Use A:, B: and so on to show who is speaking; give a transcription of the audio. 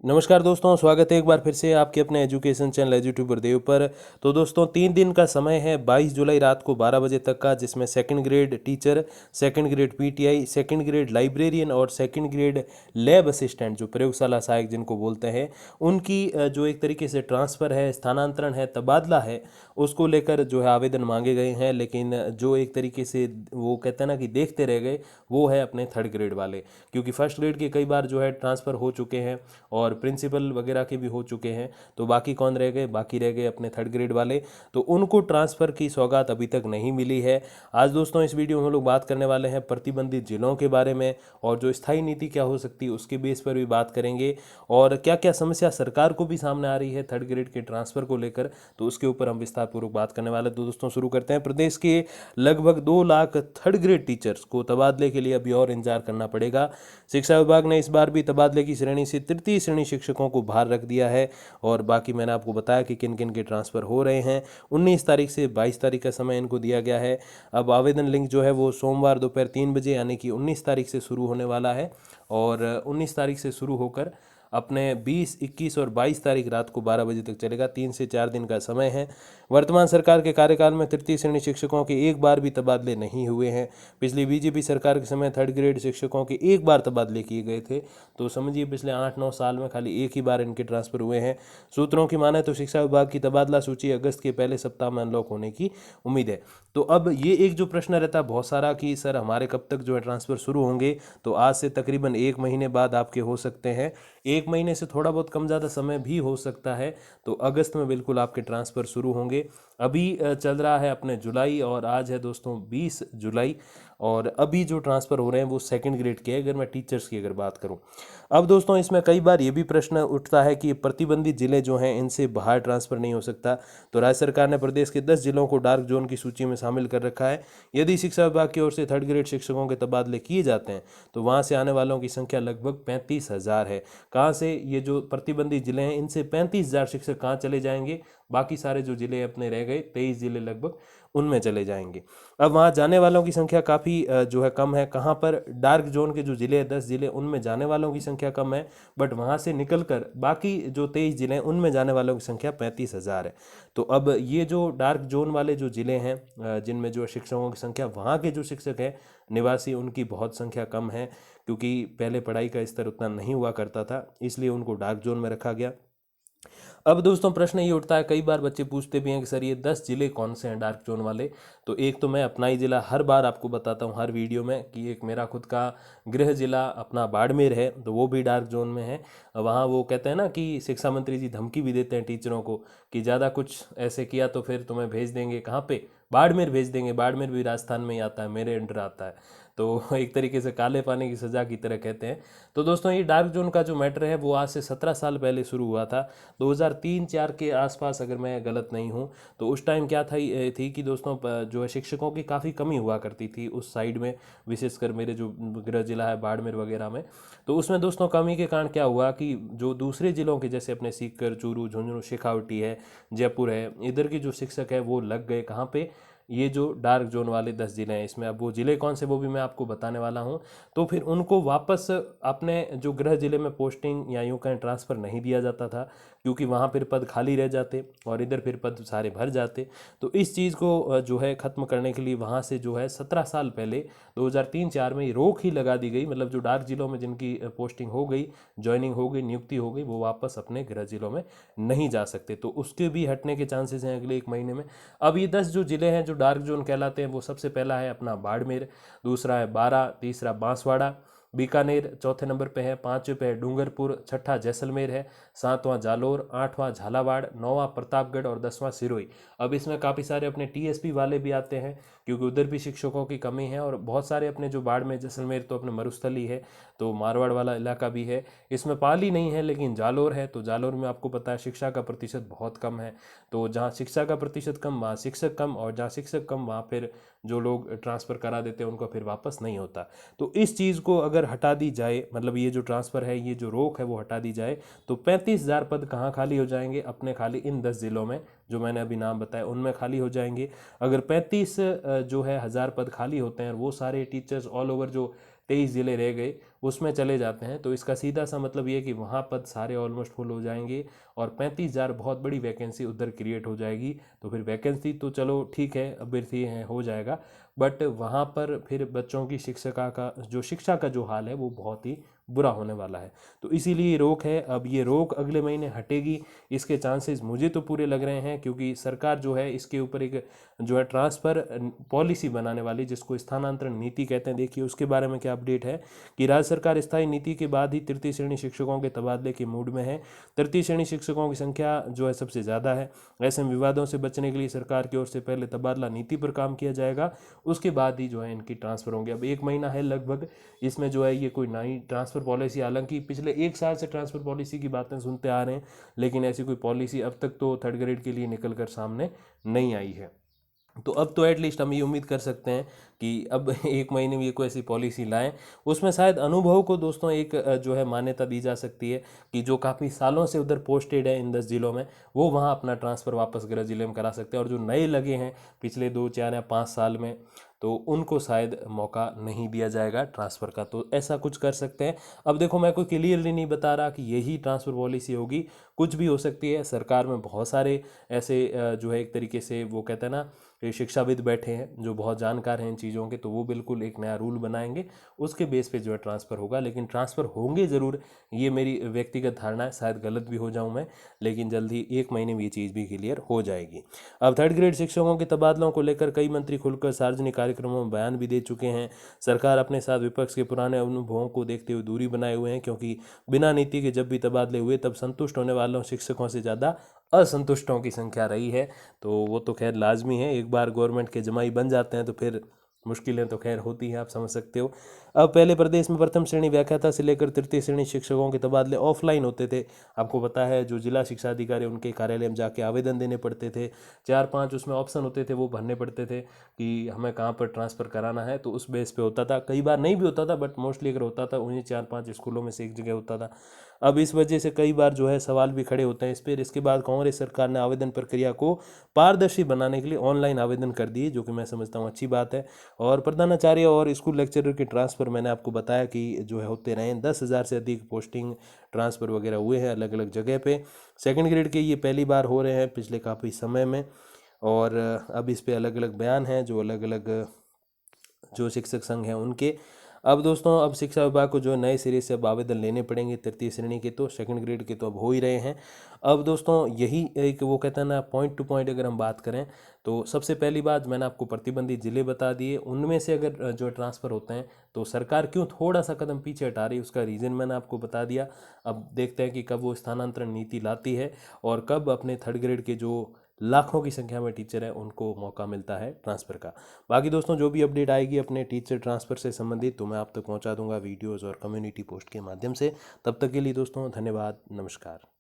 A: नमस्कार दोस्तों, स्वागत है एक बार फिर से आपके अपने एजुकेशन चैनल एजुट्यूबर देव पर। तो दोस्तों 3 दिन का समय है 22 जुलाई रात को 12 बजे तक का, जिसमें second grade teacher, second grade PTI, second grade librarian और सेकंड ग्रेड लैब असिस्टेंट जो प्रयोगशाला सहायक जिनको बोलते हैं, उनकी जो एक तरीके से ट्रांसफ़र है, स्थानांतरण है, तबादला है, उसको लेकर जो है आवेदन मांगे गए हैं। लेकिन जो एक तरीके से वो कहते हैं ना कि देखते रह गए, वो है अपने थर्ड ग्रेड वाले, क्योंकि फर्स्ट ग्रेड के कई बार जो है ट्रांसफ़र हो चुके हैं और प्रिंसिपल वगैरह के भी हो चुके हैं। तो बाकी कौन रह गए? बाकी रह गए अपने थर्ड ग्रेड वाले। तो उनको ट्रांसफ़र की सौगात अभी तक नहीं मिली है। आज दोस्तों इस वीडियो में हम लोग बात करने वाले हैं प्रतिबंधित जिलों के बारे में, और जो स्थायी नीति क्या हो सकती है उसके बेस पर भी बात करेंगे, और क्या क्या समस्या सरकार को भी सामने आ रही है थर्ड ग्रेड के ट्रांसफ़र को लेकर, तो उसके ऊपर हम विस्तारपूर्वक बात करने वाले हैं। तो दोस्तों शुरू करते हैं। प्रदेश के लगभग 2 लाख थर्ड ग्रेड टीचर्स को तबादले के लिए अभी और इंतजार करना पड़ेगा। शिक्षा विभाग ने इस बार भी तबादले की श्रेणी से तृतीय श्रेणी शिक्षकों को बाहर रख दिया है। और बाकी मैंने आपको बताया कि किन किन के ट्रांसफ़र हो रहे हैं। 19 तारीख से 22 तारीख का समय इनको दिया गया है। अब आवेदन लिंक जो है वो सोमवार दोपहर 3 बजे यानी कि 19 तारीख से शुरू होने वाला है, और 19 तारीख से शुरू होकर अपने 20, 21 और 22 तारीख रात को 12 बजे तक चलेगा। 3 से 4 दिन का समय है। वर्तमान सरकार के कार्यकाल में तृतीय श्रेणी शिक्षकों के एक बार भी तबादले नहीं हुए हैं। पिछली बीजेपी सरकार के समय थर्ड ग्रेड शिक्षकों के एक बार तबादले किए गए थे। तो समझिए पिछले 8-9 साल में खाली एक ही बार इनके ट्रांसफ़र हुए हैं। सूत्रों की माने तो शिक्षा विभाग की तबादला सूची अगस्त के पहले सप्ताह में अनलॉक होने की उम्मीद है। तो अब ये एक जो प्रश्न रहता है बहुत सारा कि सर हमारे कब तक जो है ट्रांसफ़र शुरू होंगे, तो आज से तकरीबन 1 महीने बाद आपके हो सकते हैं। 1 महीने से थोड़ा बहुत कम ज़्यादा समय भी हो सकता है। तो अगस्त में बिल्कुल आपके ट्रांसफ़र शुरू होंगे। अभी चल रहा है अपने जुलाई, और आज है दोस्तों 20 जुलाई, और अभी जो ट्रांसफ़र हो रहे हैं वो सेकंड ग्रेड के हैं, अगर मैं टीचर्स की अगर बात करूं। अब दोस्तों इसमें कई बार ये भी प्रश्न उठता है कि प्रतिबंधित जिले जो हैं इनसे बाहर ट्रांसफ़र नहीं हो सकता। तो राज्य सरकार ने प्रदेश के 10 जिलों को डार्क जोन की सूची में शामिल कर रखा है। यदि शिक्षा विभाग की ओर से थर्ड ग्रेड शिक्षकों के तबादले किए जाते हैं तो वहाँ से आने वालों की संख्या लगभग 35,000 है। कहाँ से? ये जो प्रतिबंधित जिले हैं इनसे 35,000 शिक्षक कहाँ चले जाएंगे? बाकी सारे जो जिले अपने रह गए 23 जिले लगभग, उनमें चले जाएंगे। अब वहाँ जाने वालों की संख्या काफ़ी जो है कम है। कहाँ पर? डार्क जोन के जो ज़िले हैं 10 ज़िले, उनमें जाने वालों की संख्या कम है, बट वहाँ से निकलकर बाकी जो 23 ज़िले हैं उनमें जाने वालों की संख्या 35,000 है। तो अब ये जो डार्क जोन वाले जो ज़िले हैं जिनमें जो शिक्षकों की संख्या, वहाँ के जो शिक्षक हैं निवासी, उनकी बहुत संख्या कम है, क्योंकि पहले पढ़ाई का स्तर उतना नहीं हुआ करता था, इसलिए उनको डार्क जोन में रखा गया। अब दोस्तों प्रश्न ये उठता है, कई बार बच्चे पूछते भी हैं कि सर ये 10 जिले कौन से हैं डार्क जोन वाले। तो एक तो मैं अपना ही ज़िला हर बार आपको बताता हूँ हर वीडियो में, कि एक मेरा खुद का गृह जिला अपना बाड़मेर है, तो वो भी डार्क जोन में है। वहाँ वो कहते हैं ना कि शिक्षा मंत्री जी धमकी भी देते हैं टीचरों को कि ज़्यादा कुछ ऐसे किया तो फिर तुम्हें भेज देंगे, कहाँ पे? बाड़मेर भेज देंगे। बाड़मेर भी राजस्थान में ही आता है, मेरे अंडर आता है। तो एक तरीके से काले पानी की सज़ा की तरह कहते हैं। तो दोस्तों ये डार्क जोन का जो मैटर है वो आज से 17 साल पहले शुरू हुआ था, 2003-4 के आसपास, अगर मैं गलत नहीं हूँ। तो उस टाइम क्या था थी कि दोस्तों जो है शिक्षकों की काफ़ी कमी हुआ करती थी उस साइड में, विशेषकर मेरे जो गृह जिला है बाड़मेर वगैरह में। तो उसमें दोस्तों कमी के कारण क्या हुआ कि जो दूसरे ज़िलों के जैसे अपने सीकर, चूरू, झुंझुनू, शेखावटी है, जयपुर है, इधर के जो शिक्षक है वो लग गए कहाँ पे? ये जो डार्क जोन वाले 10 ज़िले हैं इसमें। अब वो ज़िले कौन से वो भी मैं आपको बताने वाला हूँ। तो फिर उनको वापस अपने जो गृह ज़िले में पोस्टिंग या यूँ कहें ट्रांसफ़र नहीं दिया जाता था, क्योंकि वहाँ फिर पद खाली रह जाते और इधर फिर पद सारे भर जाते। तो इस चीज़ को जो है ख़त्म करने के लिए वहाँ से जो है 17 साल पहले 2003-4 में रोक ही लगा दी गई। मतलब जो डार्क जिलों में जिनकी पोस्टिंग हो गई, ज्वाइनिंग हो गई, नियुक्ति हो गई, वो वापस अपने गृह जिलों में नहीं जा सकते। तो उसके भी हटने के चांसेस हैं अगले 1 महीने में। अब ये 10 जो जिले हैं जो डार्क जोन कहलाते हैं, वो सबसे पहला है अपना बाड़मेर, दूसरा है बारां, तीसरा बांसवाड़ा, बीकानेर चौथे नंबर पे है, पाँचवें पे है डूंगरपुर, छठा जैसलमेर है, सातवां जालोर, आठवां झालावाड़, नौवां प्रतापगढ़ और 10वां सिरोही। अब इसमें काफ़ी सारे अपने टीएसपी वाले भी आते हैं, क्योंकि उधर भी शिक्षकों की कमी है, और बहुत सारे अपने जो बाड़मेर, जैसलमेर तो अपने मरुस्थली है, तो मारवाड़ वाला इलाका भी है। इसमें पाली नहीं है लेकिन जालोर है। तो जालोर में आपको पता है शिक्षा का प्रतिशत बहुत कम है। तो जहाँ शिक्षा का प्रतिशत कम वहाँ शिक्षक कम, और जहाँ शिक्षक कम वहाँ फिर जो लोग ट्रांसफ़र करा देते हैं उनको फिर वापस नहीं होता। तो इस चीज़ को अगर हटा दी जाए, मतलब ये जो ट्रांसफ़र है, ये जो रोक है वो हटा दी जाए, तो 35,000 पद कहाँ खाली हो जाएंगे? अपने खाली इन 10 ज़िलों में जो मैंने अभी नाम बताया उनमें खाली हो जाएंगे। अगर 35 जो है हज़ार पद खाली होते हैं, और वो सारे टीचर्स ऑल ओवर जो 23 ज़िले रह गए उसमें चले जाते हैं, तो इसका सीधा सा मतलब ये है कि वहाँ पद सारे ऑलमोस्ट फुल हो जाएंगे और 35,000 बहुत बड़ी वैकेंसी उधर क्रिएट हो जाएगी। तो फिर वैकेंसी तो चलो ठीक है, अभ्यर्थी है, हो जाएगा, बट वहाँ पर फिर बच्चों की शिक्षा का जो हाल है वो बहुत ही बुरा होने वाला है। तो इसीलिए रोक है। अब ये रोक अगले महीने हटेगी, इसके चांसेस मुझे तो पूरे लग रहे हैं, क्योंकि सरकार जो है इसके ऊपर एक जो है ट्रांसफ़र पॉलिसी बनाने वाली, जिसको स्थानांतरण नीति कहते हैं। देखिए उसके बारे में क्या अपडेट है कि राज्य सरकार स्थायी नीति के बाद ही तृतीय श्रेणी शिक्षकों के तबादले के मूड में है। तृतीय श्रेणी शिक्षकों की संख्या जो है सबसे ज़्यादा है। ऐसे में विवादों से बचने के लिए सरकार की ओर से पहले तबादला नीति पर काम किया जाएगा, उसके बाद ही जो है इनकी ट्रांसफ़र होंगे। अब 1 महीना है लगभग, इसमें जो है ये कोई नई ट्रांसफ़र पॉलिसी, हालांकि पिछले 1 साल से ट्रांसफ़र पॉलिसी की बातें सुनते आ रहे हैं, लेकिन ऐसी कोई पॉलिसी अब तक तो थर्ड ग्रेड के लिए निकल कर सामने नहीं आई है। तो अब तो एटलीस्ट हम ये उम्मीद कर सकते हैं कि अब 1 महीने में ये कोई ऐसी पॉलिसी लाएं, उसमें शायद अनुभव को दोस्तों एक जो है मान्यता दी जा सकती है कि जो काफ़ी सालों से उधर पोस्टेड है इन 10 जिलों में, वो वहाँ अपना ट्रांसफ़र वापस गृह जिले में करा सकते हैं, और जो नए लगे हैं पिछले 2, 4 या 5 साल में, तो उनको शायद मौका नहीं दिया जाएगा ट्रांसफ़र का। तो ऐसा कुछ कर सकते हैं। अब देखो मैं कोई क्लियरली नहीं बता रहा कि यही ट्रांसफ़र पॉलिसी होगी, कुछ भी हो सकती है। सरकार में बहुत सारे ऐसे जो है एक तरीके से वो कहते हैं ना, ये शिक्षाविद बैठे हैं जो बहुत जानकार हैं इन चीज़ों के, तो वो बिल्कुल एक नया रूल बनाएंगे, उसके बेस पे जो है ट्रांसफ़र होगा। लेकिन ट्रांसफ़र होंगे ज़रूर, ये मेरी व्यक्तिगत धारणा है, शायद गलत भी हो जाऊं मैं, लेकिन जल्दी 1 महीने में ये चीज़ भी क्लियर हो जाएगी। अब थर्ड ग्रेड शिक्षकों के तबादलों को लेकर कई मंत्री खुलकर सार्वजनिक कार्यक्रमों में बयान भी दे चुके हैं। सरकार अपने साथ विपक्ष के पुराने अनुभवों को देखते हुए दूरी बनाए हुए हैं, क्योंकि बिना नीति के जब भी तबादले हुए तब संतुष्ट होने वालों शिक्षकों से ज़्यादा असंतुष्टों की संख्या रही है। तो वो तो खैर लाजमी है, एक बार गवर्नमेंट के जमाई बन जाते हैं तो फिर मुश्किलें तो खैर होती हैं, आप समझ सकते हो। अब पहले प्रदेश में प्रथम श्रेणी व्याख्याता से लेकर तृतीय श्रेणी शिक्षकों के तबादले ऑफलाइन होते थे। आपको पता है जो जिला शिक्षा अधिकारी उनके कार्यालय में जाके आवेदन देने पड़ते थे, 4-5 उसमें ऑप्शन होते थे, वो भरने पड़ते थे कि हमें कहाँ पर ट्रांसफ़र कराना है, तो उस बेस पे होता था। कई बार नहीं भी होता था, बट मोस्टली अगर होता था उन्हीं 4-5 स्कूलों में से एक जगह होता था। अब इस वजह से कई बार जो है सवाल भी खड़े होते हैं इस पर। इसके बाद कांग्रेस सरकार ने आवेदन प्रक्रिया को पारदर्शी बनाने के लिए ऑनलाइन आवेदन कर दिए, जो कि मैं समझता हूँ अच्छी बात है। और प्रधानाचार्य और स्कूल लेक्चरर के ट्रांसफ़र मैंने आपको बताया कि जो है होते रहे, 10,000 से अधिक पोस्टिंग ट्रांसफ़र वगैरह हुए हैं अलग अलग जगह पे। सेकंड ग्रेड के ये पहली बार हो रहे हैं पिछले काफ़ी समय में, और अब इस पे अलग अलग बयान हैं जो अलग अलग जो शिक्षक संघ हैं उनके। अब दोस्तों अब शिक्षा विभाग को जो नए सिरे से अब आवेदन लेने पड़ेंगे तृतीय श्रेणी के, तो सेकंड ग्रेड के तो अब हो ही रहे हैं। अब दोस्तों यही एक वो कहते हैं ना, पॉइंट टू पॉइंट अगर हम बात करें तो सबसे पहली बात मैंने आपको प्रतिबंधित जिले बता दिए, उनमें से अगर जो ट्रांसफ़र होते हैं तो सरकार क्यों थोड़ा सा कदम पीछे हटा रही है, उसका रीज़न मैंने आपको बता दिया। अब देखते हैं कि कब वो स्थानांतरण नीति लाती है और कब अपने थर्ड ग्रेड के जो लाखों की संख्या में टीचर हैं उनको मौका मिलता है ट्रांसफ़र का। बाकी दोस्तों जो भी अपडेट आएगी अपने टीचर ट्रांसफ़र से संबंधित तो मैं आप तक पहुंचा दूंगा वीडियोस और कम्युनिटी पोस्ट के माध्यम से। तब तक के लिए दोस्तों धन्यवाद, नमस्कार।